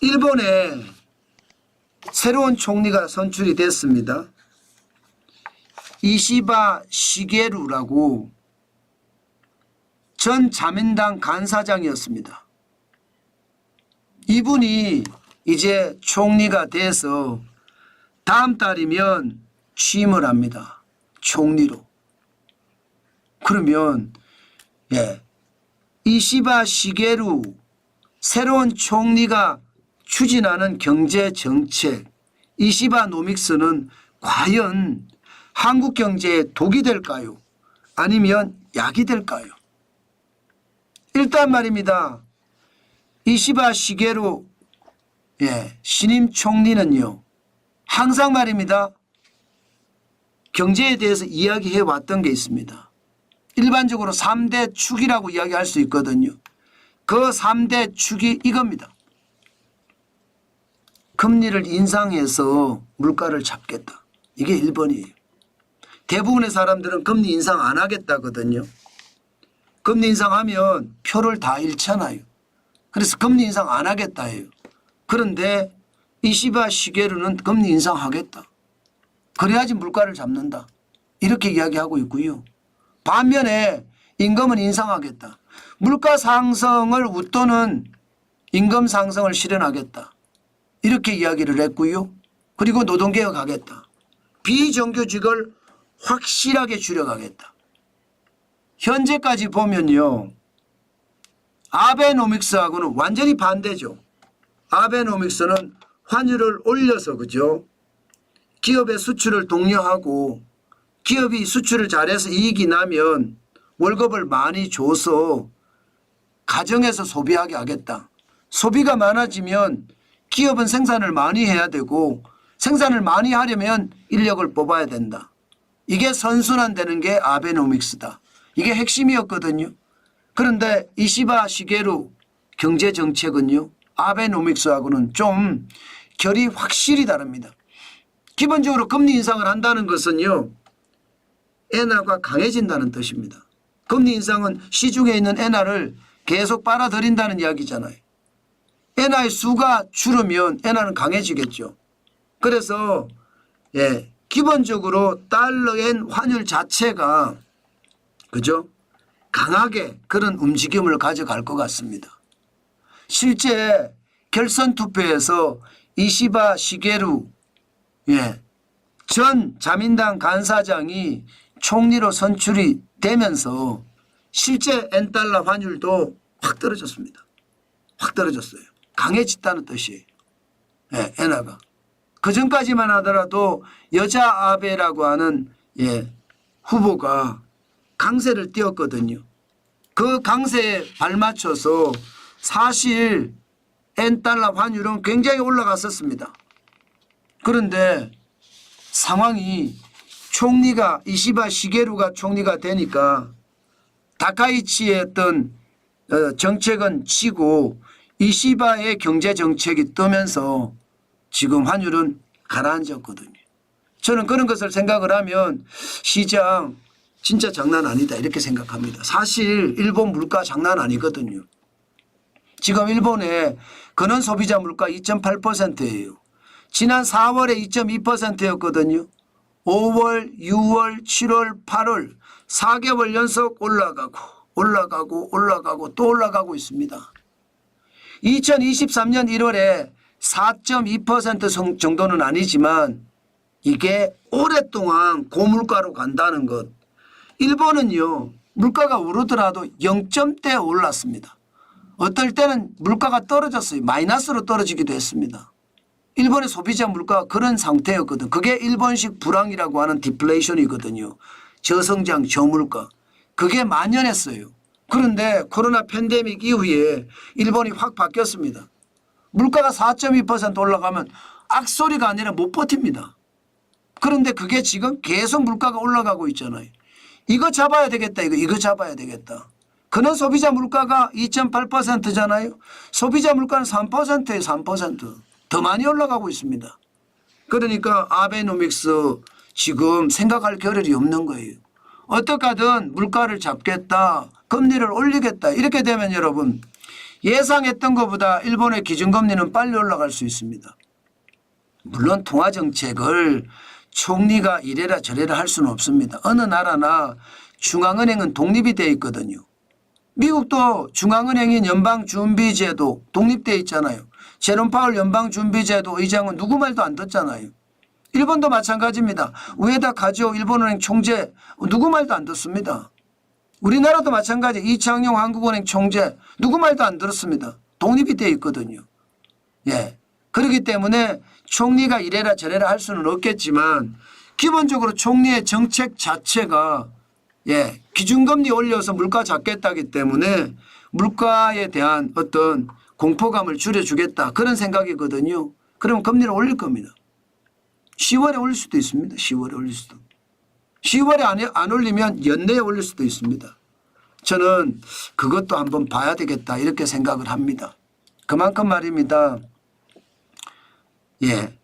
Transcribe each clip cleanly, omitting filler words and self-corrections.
일본에 새로운 총리가 선출이 됐습니다. 이시바 시게루라고 전 자민당 간사장이었습니다. 이분이 이제 총리가 돼서 다음 달이면 취임을 합니다. 총리로. 그러면 이시바 시게루 새로운 총리가 추진하는 경제정책 이시바노믹스는 과연 한국 경제에 독이 될까요? 아니면 약이 될까요? 일단 말입니다. 이시바 시게루 신임 총리는요. 항상 말입니다. 경제에 대해서 이야기해 왔던 게 있습니다. 일반적으로 3대 축이라고 이야기할 수 있거든요. 그 3대 축이 이겁니다. 금리를 인상해서 물가를 잡겠다. 이게 1번이에요. 대부분의 사람들은 금리 인상 안 하겠다거든요. 금리 인상하면 표를 다 잃잖아요. 그래서 금리 인상 안 하겠다 해요. 그런데 이시바 시게루는 금리 인상하겠다. 그래야지 물가를 잡는다. 이렇게 이야기하고 있고요. 반면에 임금은 인상하겠다. 물가 상승을 웃도는 임금 상승을 실현하겠다. 이렇게 이야기를 했고요. 그리고 노동개혁하겠다. 비정규직을 확실하게 줄여가겠다. 현재까지 보면요. 아베노믹스하고는 완전히 반대죠. 아베노믹스는 환율을 올려서 그죠. 기업의 수출을 독려하고 기업이 수출을 잘해서 이익이 나면 월급을 많이 줘서 가정에서 소비하게 하겠다. 소비가 많아지면 기업은 생산을 많이 해야 되고 생산을 많이 하려면 인력을 뽑아야 된다. 이게 선순환되는 게 아베노믹스다. 이게 핵심이었거든요. 그런데 이시바 시게루 경제정책은요. 아베노믹스하고는 좀 결이 확실히 다릅니다. 기본적으로 금리 인상을 한다는 것은요. 엔화가 강해진다는 뜻입니다. 금리 인상은 시중에 있는 엔화를 계속 빨아들인다는 이야기잖아요. 엔화의 수가 줄으면 엔화는 강해지겠죠. 그래서 기본적으로 달러엔 환율 자체가 그죠? 강하게 그런 움직임을 가져갈 것 같습니다. 실제 결선 투표에서 이시바 시게루 전 자민당 간사장이 총리로 선출이 되면서 실제 엔달러 환율도 확 떨어졌습니다. 확 떨어졌어요. 강해졌다는 뜻이에요. 엔화가. 그전까지만 하더라도 여자 아베라고 하는 후보가 강세를 띄웠거든요. 그 강세에 발맞춰서 사실 엔달러 환율은 굉장히 올라갔었습니다. 그런데 상황이 총리가 이시바 시게루가 총리가 되니까 다카이치의 어떤 정책은 치고 이시바의 경제정책이 뜨면서 지금 환율은 가라앉았거든요. 저는 그런 것을 생각을 하면 시장 진짜 장난 아니다 이렇게 생각합니다. 사실 일본 물가 장난 아니거든요. 지금 일본의 근원 소비자 물가 2.8%예요. 지난 4월에 2.2%였거든요. 5월, 6월, 7월, 8월 4개월 연속 올라가고 또 올라가고 있습니다. 2023년 1월에 4.2% 정도는 아니지만 이게 오랫동안 고물가로 간다는 것. 일본은요. 물가가 오르더라도 0점대 올랐습니다. 어떨 때는 물가가 떨어졌어요. 마이너스로 떨어지기도 했습니다. 일본의 소비자 물가가 그런 상태였거든. 그게 일본식 불황이라고 하는 디플레이션이거든요. 저성장, 저물가. 그게 만연했어요. 그런데 코로나 팬데믹 이후에 일본이 확 바뀌었습니다. 물가가 4.2% 올라가면 악소리가 아니라 못 버팁니다. 그런데 그게 지금 계속 물가가 올라가고 있잖아요. 이거 잡아야 되겠다. 이거 잡아야 되겠다. 근원 소비자 물가가 2.8%잖아요. 소비자 물가는 3%예요. 3%. 더 많이 올라가고 있습니다. 그러니까 아베노믹스 지금 생각할 겨를이 없는 거예요. 어떻게든 물가를 잡겠다. 금리를 올리겠다. 이렇게 되면 여러분 예상했던 것보다 일본의 기준금리는 빨리 올라갈 수 있습니다. 물론 통화정책을 총리가 이래라 저래라 할 수는 없습니다. 어느 나라나 중앙은행은 독립이 되어 있거든요. 미국도 중앙은행인 연방준비제도 독립되어 있잖아요. 제롬 파월 연방준비제도 의장은 누구 말도 안 듣잖아요. 일본도 마찬가지입니다. 우에다 카즈오 일본은행 총재 누구 말도 안 듣습니다. 우리나라도 마찬가지. 이창용 한국은행 총재 누구 말도 안 들었습니다. 독립이 되어 있거든요. 예. 그렇기 때문에 총리가 이래라 저래라 할 수는 없겠지만 기본적으로 총리의 정책 자체가 예, 기준금리 올려서 물가 잡겠다기 때문에 물가에 대한 어떤 공포감을 줄여주겠다 그런 생각이거든요. 그러면 금리를 올릴 겁니다. 10월에 올릴 수도 있습니다. 10월에 올릴 수도. 10월에 안 올리면 연내에 올릴 수도 있습니다. 저는 그것도 한번 봐야 되겠다 이렇게 생각을 합니다. 그만큼 말입니다. 예,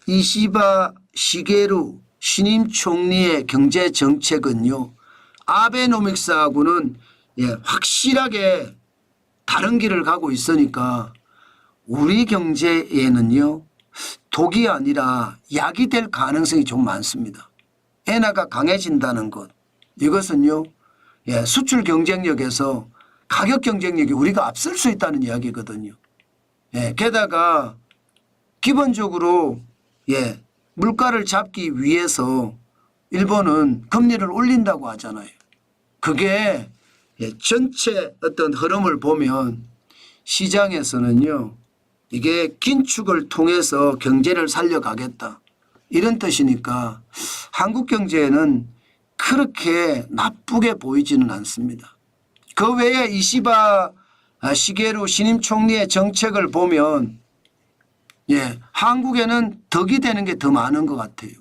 이시바 시게루 신임 총리의 경제 정책은요. 아베노믹스하고는 예, 확실하게 다른 길을 가고 있으니까 우리 경제에는요. 독이 아니라 약이 될 가능성이 좀 많습니다. 엔화가 강해진다는 것. 이것은요. 예, 수출 경쟁력에서 가격 경쟁력이 우리가 앞설 수 있다는 이야기거든요. 예, 게다가 기본적으로 예, 물가를 잡기 위해서 일본은 금리를 올린다고 하잖아요. 그게 예, 전체 어떤 흐름을 보면 시장에서는요. 이게 긴축을 통해서 경제를 살려가겠다. 이런 뜻이니까 한국 경제에는 그렇게 나쁘게 보이지는 않습니다. 그 외에 이시바 시게루 신임 총리의 정책을 보면 예, 한국에는 덕이 되는 게 더 많은 것 같아요.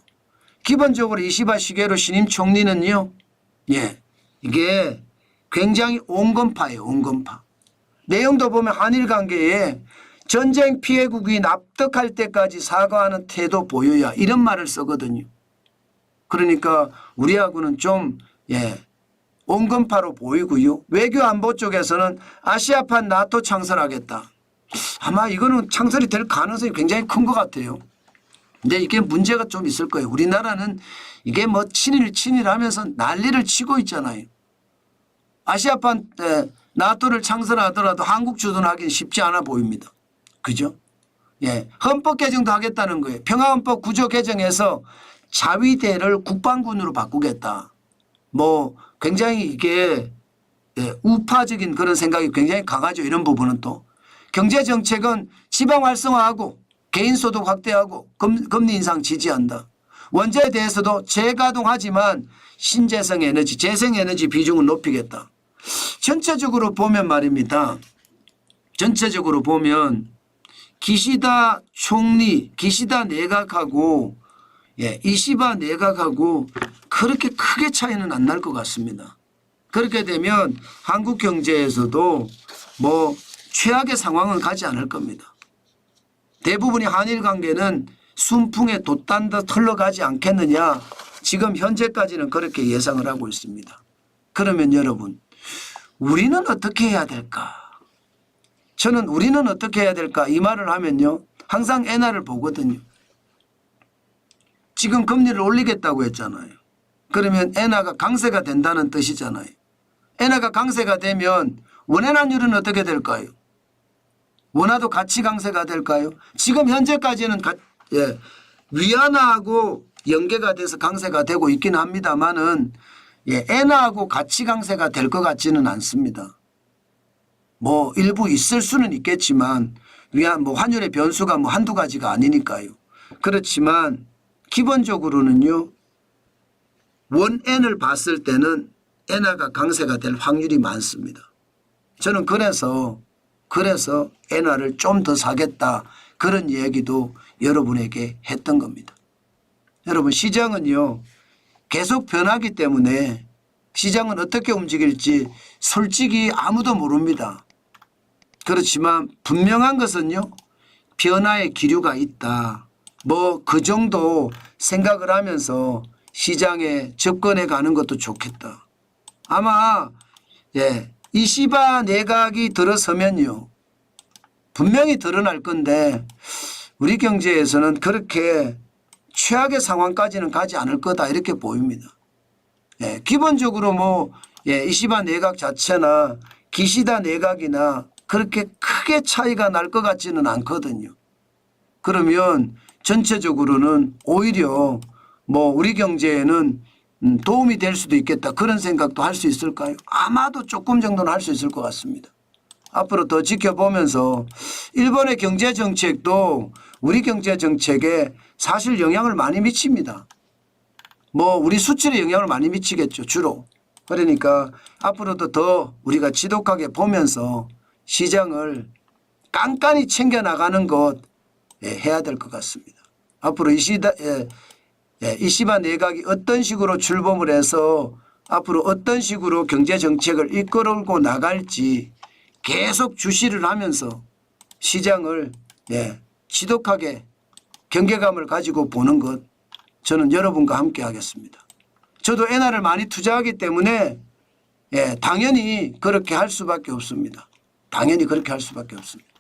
기본적으로 이시바 시게루 신임 총리는요. 예, 이게 굉장히 온건파예요. 온건파. 내용도 보면 한일 관계에 전쟁 피해국이 납득할 때까지 사과하는 태도 보여야 이런 말을 쓰거든요. 그러니까 우리하고는 좀 예, 온건파로 보이고요. 외교 안보 쪽에서는 아시아판 나토 창설하겠다. 아마 이거는 창설이 될 가능성이 굉장히 큰 것 같아요. 근데 이게 문제가 좀 있을 거예요. 우리나라는 이게 뭐 친일하면서 난리를 치고 있잖아요. 아시아판 나토를 창설하더라도 한국 주둔하기는 쉽지 않아 보입니다. 그죠? 예, 헌법 개정도 하겠다는 거예요. 평화헌법 구조 개정해서 자위대를 국방군으로 바꾸겠다. 뭐 굉장히 이게 예, 우파적인 그런 생각이 굉장히 강하죠. 이런 부분은 또. 경제정책은 지방 활성화하고 개인소득 확대하고 금리 인상 지지한다. 원자에 대해서도 재가동하지만 신재생 에너지, 재생에너지 비중을 높이겠다. 전체적으로 보면 말입니다. 전체적으로 보면 기시다 총리, 기시다 내각하고 예, 이시바 내각하고 그렇게 크게 차이는 안 날 것 같습니다. 그렇게 되면 한국 경제에서도 뭐 최악의 상황은 가지 않을 겁니다. 대부분의 한일 관계는 순풍에 돛단듯 흘러가지 않겠느냐. 지금 현재까지는 그렇게 예상을 하고 있습니다. 그러면 여러분 우리는 어떻게 해야 될까? 저는 우리는 어떻게 해야 될까 이 말을 하면요. 항상 엔화를 보거든요. 지금 금리를 올리겠다고 했잖아요. 그러면 엔화가 강세가 된다는 뜻이잖아요. 엔화가 강세가 되면 원화환율은 어떻게 될까요? 원화도 같이 강세가 될까요? 지금 현재까지는 예, 위안화하고 연계가 돼서 강세가 되고 있긴 합니다만은 예, 엔화하고 같이 강세가 될 것 같지는 않습니다. 뭐 일부 있을 수는 있겠지만 위안 뭐 환율의 변수가 뭐 한두 가지가 아니니까요. 그렇지만 기본적으로는요. 원엔을 봤을 때는 엔화가 강세가 될 확률이 많습니다. 저는 그래서 엔화를 좀 더 사겠다 그런 얘기도 여러분에게 했던 겁니다. 여러분 시장은요. 계속 변하기 때문에 시장은 어떻게 움직일지 솔직히 아무도 모릅니다. 그렇지만 분명한 것은요. 변화의 기류가 있다. 뭐 그 정도 생각을 하면서 시장에 접근해 가는 것도 좋겠다. 아마 예, 이시바 내각이 들어서면요. 분명히 드러날 건데 우리 경제에서는 그렇게 최악의 상황까지는 가지 않을 거다 이렇게 보입니다. 예, 기본적으로 뭐 이시바 내각 자체나 기시다 내각이나 그렇게 크게 차이가 날 것 같지는 않거든요. 그러면 전체적으로는 오히려 뭐 우리 경제에는 도움이 될 수도 있겠다 그런 생각도 할 수 있을까요? 아마도 조금 정도는 할 수 있을 것 같습니다. 앞으로 더 지켜보면서 일본의 경제 정책도 우리 경제 정책에 사실 영향을 많이 미칩니다. 뭐 우리 수출에 영향을 많이 미치겠죠 주로. 그러니까 앞으로도 더 우리가 지독하게 보면서 시장을 깐깐히 챙겨나가는 것 해야 될 것 같습니다. 앞으로 이시바 내각이 어떤 식으로 출범을 해서 앞으로 어떤 식으로 경제 정책을 이끌고 나갈지 계속 주시를 하면서 시장을 지독하게 경계감을 가지고 보는 것 저는 여러분과 함께 하겠습니다. 저도 엔화를 많이 투자하기 때문에 당연히 그렇게 할 수밖에 없습니다. 당연히 그렇게 할 수밖에 없습니다.